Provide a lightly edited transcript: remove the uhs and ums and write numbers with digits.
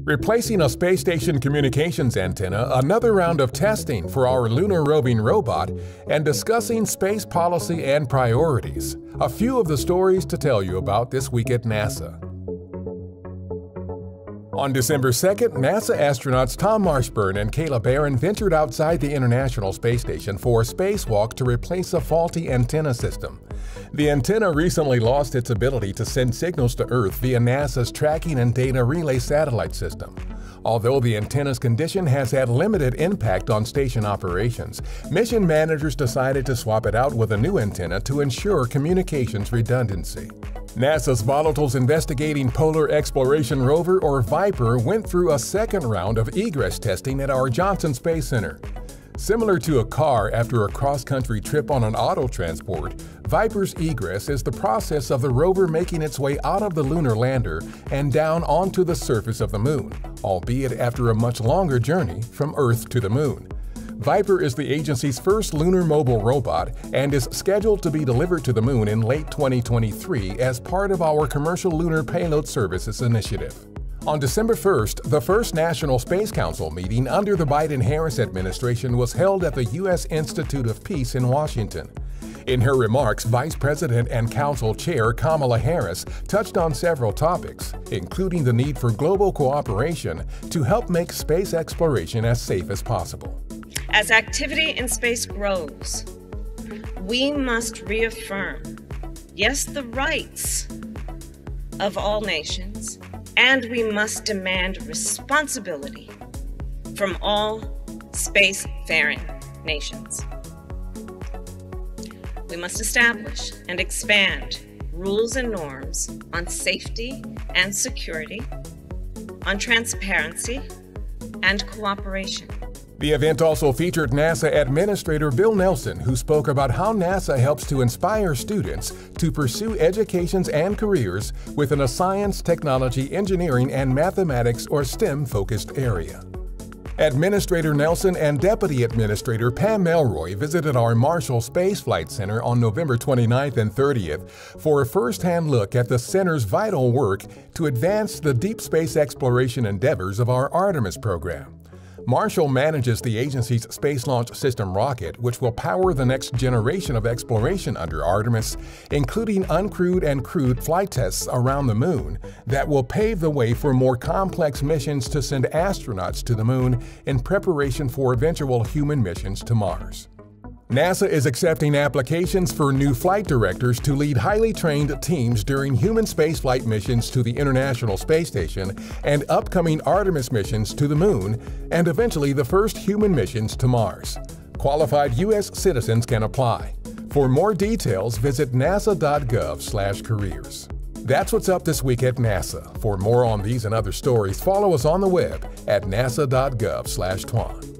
Replacing a space station communications antenna, another round of testing for our lunar roving robot, and discussing space policy and priorities. A few of the stories to tell you about this week at NASA. On December 2nd, NASA astronauts Tom Marshburn and Kayla Barron ventured outside the International Space Station for a spacewalk to replace a faulty antenna system. The antenna recently lost its ability to send signals to Earth via NASA's Tracking and Data Relay satellite system. Although the antenna's condition has had limited impact on station operations, mission managers decided to swap it out with a new antenna to ensure communications redundancy. NASA's Volatiles Investigating Polar Exploration Rover, or VIPER, went through a second round of egress testing at our Johnson Space Center. Similar to a car after a cross-country trip on an auto transport, VIPER's egress is the process of the rover making its way out of the lunar lander and down onto the surface of the Moon, albeit after a much longer journey from Earth to the Moon. VIPER is the agency's first lunar mobile robot and is scheduled to be delivered to the Moon in late 2023 as part of our Commercial Lunar Payload Services initiative. On December 1st, the first National Space Council meeting under the Biden-Harris administration was held at the U.S. Institute of Peace in Washington. In her remarks, Vice President and Council Chair Kamala Harris touched on several topics, including the need for global cooperation to help make space exploration as safe as possible. As activity in space grows, we must reaffirm, yes, the rights of all nations, and we must demand responsibility from all spacefaring nations. We must establish and expand rules and norms on safety and security, on transparency and cooperation. The event also featured NASA Administrator Bill Nelson, who spoke about how NASA helps to inspire students to pursue educations and careers within a science, technology, engineering, and mathematics or STEM-focused area. Administrator Nelson and Deputy Administrator Pam Melroy visited our Marshall Spaceflight Center on November 29th and 30th for a first-hand look at the center's vital work to advance the deep space exploration endeavors of our Artemis program. Marshall manages the agency's Space Launch System rocket, which will power the next generation of exploration under Artemis, including uncrewed and crewed flight tests around the Moon that will pave the way for more complex missions to send astronauts to the Moon in preparation for eventual human missions to Mars. NASA is accepting applications for new flight directors to lead highly trained teams during human spaceflight missions to the International Space Station and upcoming Artemis missions to the Moon, and eventually the first human missions to Mars. Qualified U.S. citizens can apply. For more details, visit nasa.gov/careers. That's what's up this week at NASA. For more on these and other stories, follow us on the web at nasa.gov/twan.